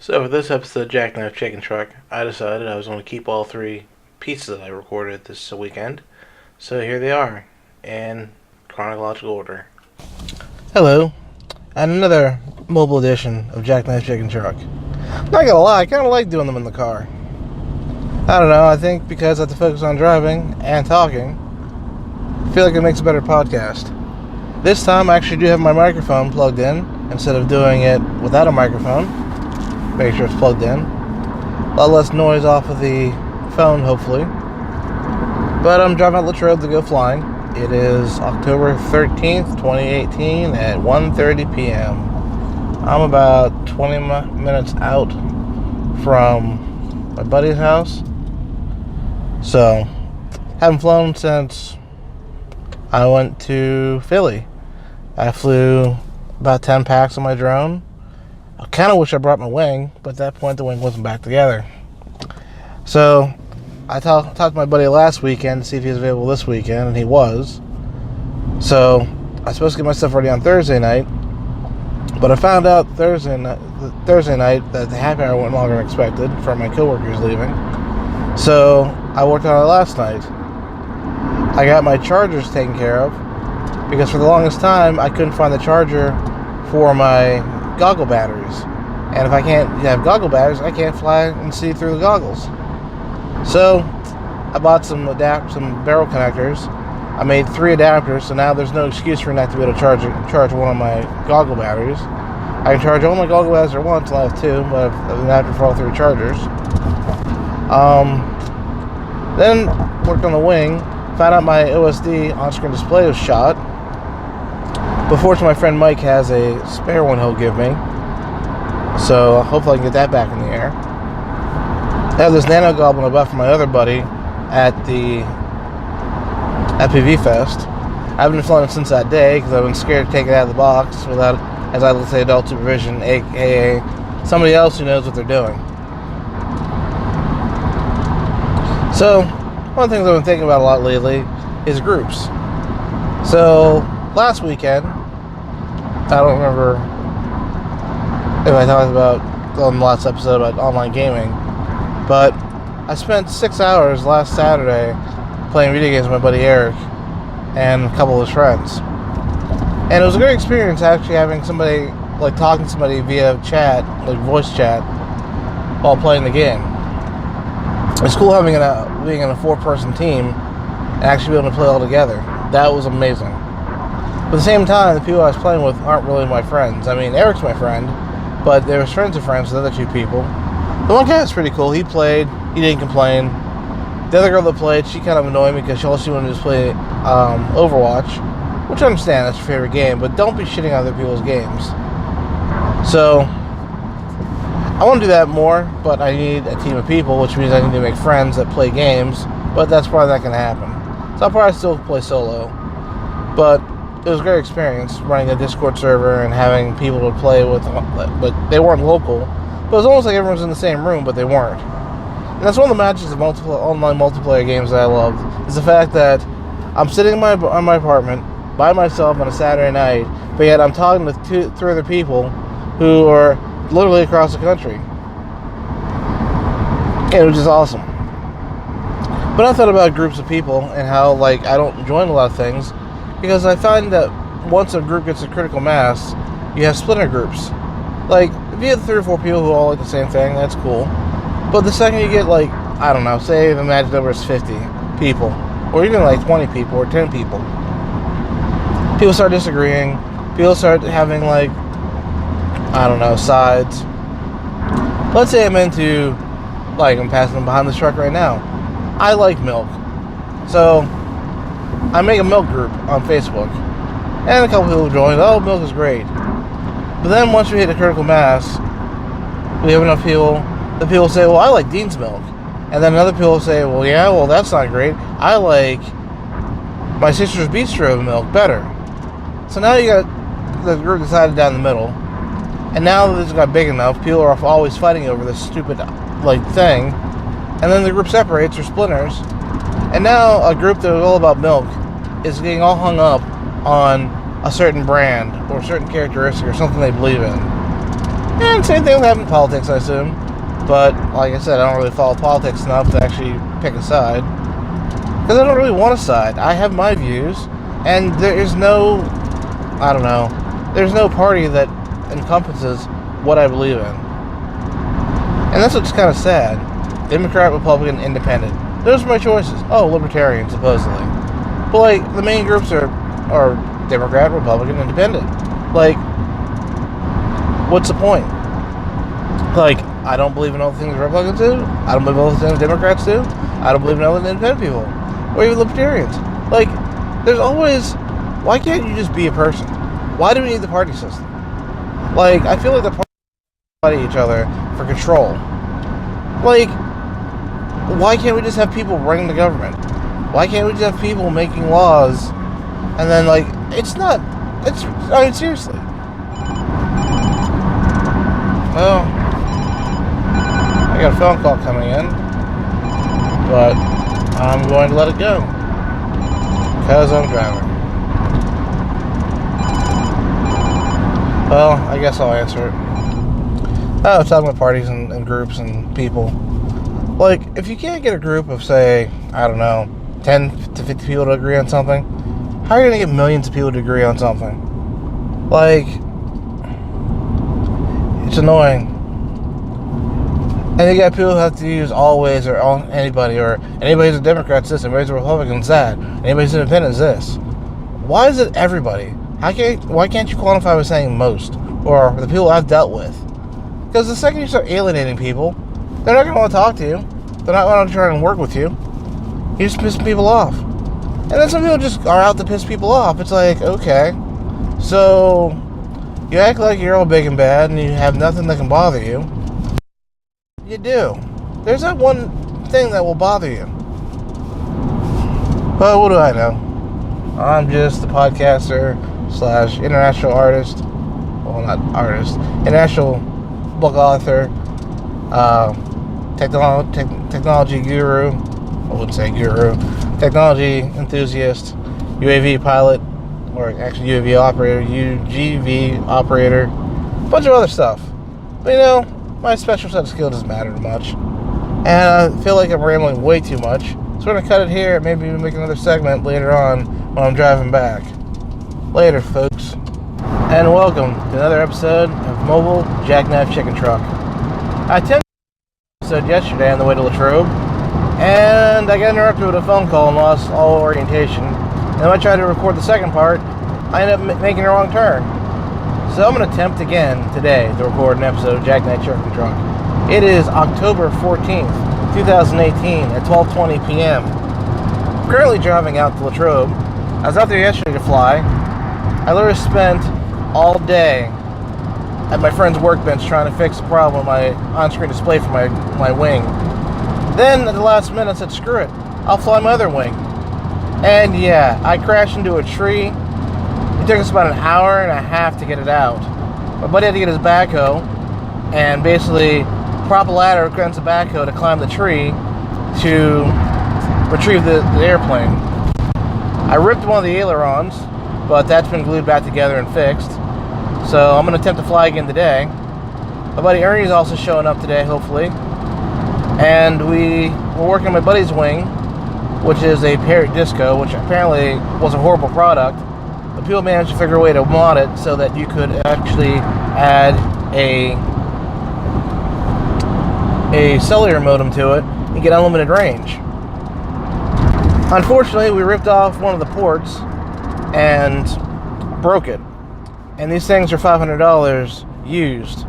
So for this episode of Jackknife Chicken Truck, I decided I was going to keep all three pieces that I recorded this weekend. So here they are, in chronological order. Hello, and another mobile edition of Jackknife Chicken Truck. Not gonna lie, I kind of like doing them in the car. I don't know, I think because I have to focus on driving and talking, I feel like it makes a better podcast. This time I actually do have my microphone plugged in, instead of doing it without a microphone. Make sure it's plugged in. A lot less noise off of the phone, hopefully. But I'm driving out Litch Road to go flying. It is October 13th, 2018 at 1:30 p.m. I'm about 20 minutes out from my buddy's house. So, haven't flown since I went to Philly. I flew about 10 packs on my drone. I kind of wish I brought my wing, but at that point the wing wasn't back together. So I talked to my buddy last weekend to see if he was available this weekend, and he was. So I was supposed to get my stuff ready on Thursday night, but I found out Thursday night that the happy hour went longer than expected from my coworkers leaving. So I worked on it last night. I got my chargers taken care of, because for the longest time I couldn't find the charger for my goggle batteries, and if I can't have goggle batteries, I can't fly and see through the goggles. So I bought some barrel connectors. I made 3 adapters, so now there's no excuse for not to be able to charge one of my goggle batteries. I can charge all my goggle batteries at once. I have 2, but I have an adapter for all 3 chargers. Then worked on the wing. Found out my OSD on-screen display was shot. But fortunately, my friend Mike has a spare one he'll give me. So hopefully I can get that back in the air. I have this nano goblin I bought from my other buddy at PV Fest. I haven't flown it since that day because I've been scared to take it out of the box without, as I would say, adult supervision, aka somebody else who knows what they're doing. So one of the things I've been thinking about a lot lately is groups. So last weekend, I don't remember if I talked about on the last episode about online gaming, but I spent 6 hours last Saturday playing video games with my buddy Eric and a couple of his friends. And it was a great experience actually having somebody, like talking to somebody via chat, like voice chat, while playing the game. It's cool being in a 4-person team and actually being able to play all together. That was amazing. But at the same time, the people I was playing with aren't really my friends. I mean, Eric's my friend, but there was friends of friends with the other 2 people. The one guy was pretty cool. He played. He didn't complain. The other girl that played, she kind of annoyed me because all she wanted to do was play Overwatch, which I understand, that's your favorite game, but don't be shitting on other people's games. So I want to do that more, but I need a team of people, which means I need to make friends that play games, but that's probably not going to happen. So I'll probably still play solo. But it was a great experience running a Discord server and having people to play with, but they weren't local. But it was almost like everyone was in the same room, but they weren't. And that's one of the magics of online multiplayer games that I loved, is the fact that I'm sitting in my apartment by myself on a Saturday night, but yet I'm talking with 3 other people who are literally across the country. And it was just awesome. But I thought about groups of people and how, like, I don't join a lot of things, because I find that once a group gets a critical mass, you have splinter groups. Like, if you have 3 or 4 people who all like the same thing, that's cool. But the second you get, like, I don't know, say the magic number is 50 people, or even like 20 people or 10 people, people start disagreeing. People start having, like, I don't know, sides. Let's say I'm passing them behind this truck right now. I like milk. So I make a milk group on Facebook, and a couple people join. Oh, milk is great. But then once we hit a critical mass, we have enough people. The people say, well, I like Dean's milk. And then other people say, well, yeah, well, that's not great. I like my sister's bistro milk better. So now you got the group decided down the middle. And now that this got big enough, people are always fighting over this stupid, like, thing. And then the group separates or splinters. And now a group that was all about milk is getting all hung up on a certain brand or a certain characteristic or something they believe in. And same thing will happen in politics, I assume. But, like I said, I don't really follow politics enough to actually pick a side. Because I don't really want a side. I have my views, and there is no, I don't know, there's no party that encompasses what I believe in. And that's what's kind of sad. Democrat, Republican, Independent. Those are my choices. Oh, Libertarian, supposedly. But, like, the main groups are Democrat, Republican, Independent. Like, what's the point? Like, I don't believe in all the things Republicans do. I don't believe in all the things Democrats do. I don't believe in all the independent people. Or even Libertarians. Like, there's always... Why can't you just be a person? Why do we need the party system? Like, I feel like they're fighting each other for control. Like, why can't we just have people running the government? Why can't we just have people making laws? And then, like, it's not... It's... I mean, seriously. Well... I got a phone call coming in, but I'm going to let it go because I'm driving. Well, I guess I'll answer it. I was talking about parties and groups and people. Like, if you can't get a group of, say, I don't know, 10 to 50 people to agree on something, how are you going to get millions of people to agree on something? Like, it's annoying. And you got people who have to use always or anybody, or anybody's a Democrat this, anybody's a Republican that, anybody's independent this. Why is it everybody? Why can't you qualify by saying most, or the people I've dealt with? Because the second you start alienating people, they're not going to want to talk to you. They're not going to try and work with you. You're just pissing people off. And then some people just are out to piss people off. It's like, okay, so you act like you're all big and bad and you have nothing that can bother you. You do. There's that one thing that will bother you. But what do I know? I'm just a podcaster / international artist. Well, not artist. International book author. Technology guru. I wouldn't say guru. Technology enthusiast. UAV pilot. Or actually UAV operator. UGV operator. A bunch of other stuff. But you know, my special set of skills doesn't matter much. And I feel like I'm rambling way too much. So we're going to cut it here and maybe make another segment later on when I'm driving back. Later, folks. And welcome to another episode of Mobile Jackknife Chicken Truck. I attempted an episode yesterday on the way to Latrobe, and I got interrupted with a phone call and lost all orientation. And when I tried to record the second part, I ended up making a wrong turn. So I'm going to attempt again today to record an episode of Jackknife Chicken Truck. It is October 14th, 2018 at 12:20 p.m. I'm currently driving out to Latrobe. I was out there yesterday to fly. I literally spent all day at my friend's workbench trying to fix the problem with my on-screen display for my wing. Then at the last minute I said, screw it, I'll fly my other wing. And yeah, I crashed into a tree. It took us about an hour and a half to get it out. My buddy had to get his backhoe and basically prop a ladder against the backhoe to climb the tree to retrieve the airplane. I ripped one of the ailerons, but that's been glued back together and fixed. So I'm going to attempt to fly again today. My buddy Ernie's also showing up today, hopefully. And we're working on my buddy's wing, which is a Parrot Disco, which apparently was a horrible product. But people managed to figure a way to mod it so that you could actually add a cellular modem to it and get unlimited range. Unfortunately, we ripped off one of the ports and broke it. And these things are $500 used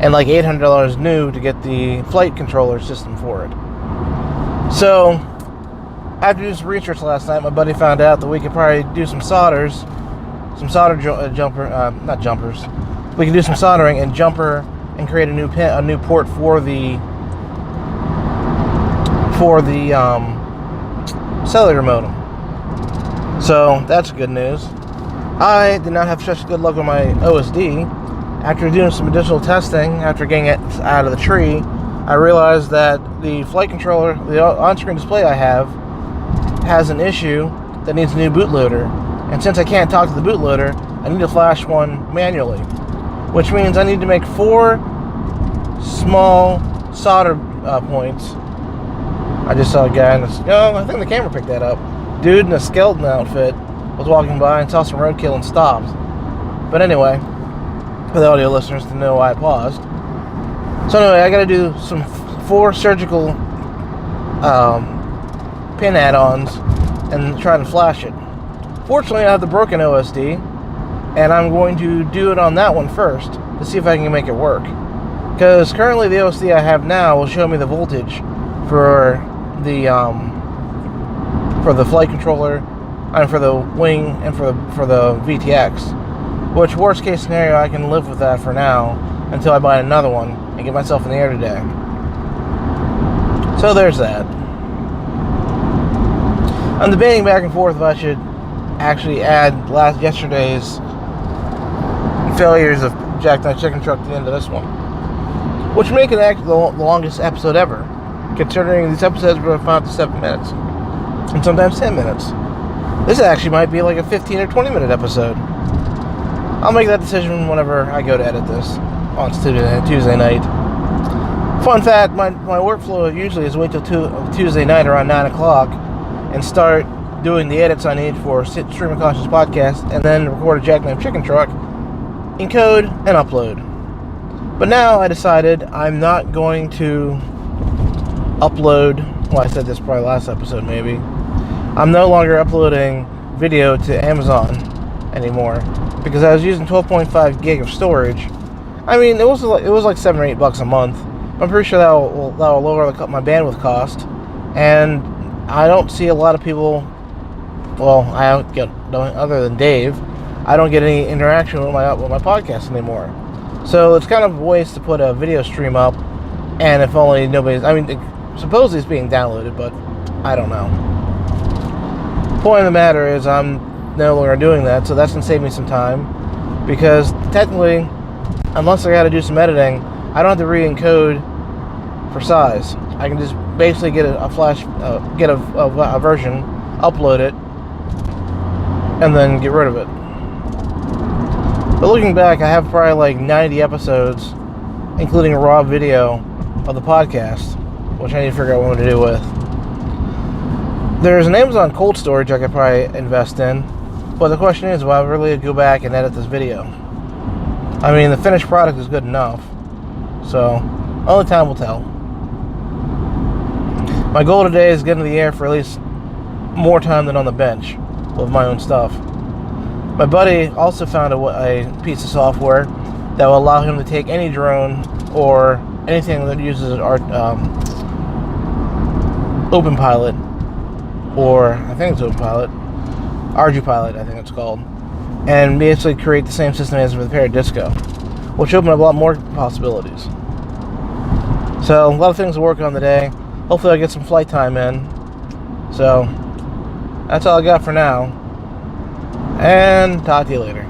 and like $800 new to get the flight controller system for it. So after doing some research last night, my buddy found out that we could probably do some solder not jumpers. We could do some soldering and jumper and create a new port for the cellular modem. So that's good news. I did not have such good luck with my OSD. After doing some additional testing, after getting it out of the tree, I realized that the flight controller, the on-screen display I have, has an issue that needs a new bootloader. And since I can't talk to the bootloader, I need to flash one manually. which means I need to make 4 small solder points. I just saw a guy in I think the camera picked that up. Dude in a skeleton outfit was walking by and saw some roadkill and stopped. But anyway, for the audio listeners to know why I paused. So anyway, I gotta do some 4 surgical pin add-ons and try to flash it. Fortunately, I have the broken OSD, and I'm going to do it on that one first to see if I can make it work. Because currently the OSD I have now will show me the voltage for the flight controller and for the wing and for the VTX. Which, worst case scenario, I can live with that for now until I buy another one and get myself in the air today. So there's that. I'm debating back and forth if I should actually add yesterday's failures of Jackknife Chicken Truck to the end of this one, which make it actually the longest episode ever, considering these episodes were 5 to 7 minutes, and sometimes 10 minutes. This actually might be like a 15 or 20 minute episode. I'll make that decision whenever I go to edit this on Tuesday night. Fun fact, my workflow usually is wait till Tuesday night around 9 o'clock and start doing the edits I need for Stream of Conscious podcast, and then record a Jackknife Chicken Truck, encode, and upload. But now I decided I'm not going to upload, well, I said this probably last episode maybe, I'm no longer uploading video to Amazon anymore, because I was using 12.5 gig of storage. I mean, it was like $7 or $8 a month. I'm pretty sure that will lower my bandwidth cost, and I don't see a lot of people. Well, I don't get, other than Dave, I don't get any interaction with my podcast anymore. So it's kind of a waste to put a video stream up, and if only nobody's. I mean, supposedly it's being downloaded, but I don't know. Point of the matter is, I'm no longer doing that, so that's going to save me some time, because technically, unless I got to do some editing, I don't have to re-encode for size. I can just basically get a flash, get a version, upload it, and then get rid of it. But looking back, I have probably like 90 episodes, including a raw video of the podcast, which I need to figure out what to do with. There's an Amazon cold storage I could probably invest in, but the question is, will I really go back and edit this video? I mean, the finished product is good enough, so only time will tell. My goal today is getting to the air for at least more time than on the bench with my own stuff. My buddy also found a piece of software that will allow him to take any drone or anything that uses OpenPilot, or I think it's OpenPilot, ArduPilot I think it's called, and basically create the same system as with Paradisco, which opened up a lot more possibilities. So a lot of things to work on today. Hopefully I'll get some flight time in. So that's all I got for now, and talk to you later.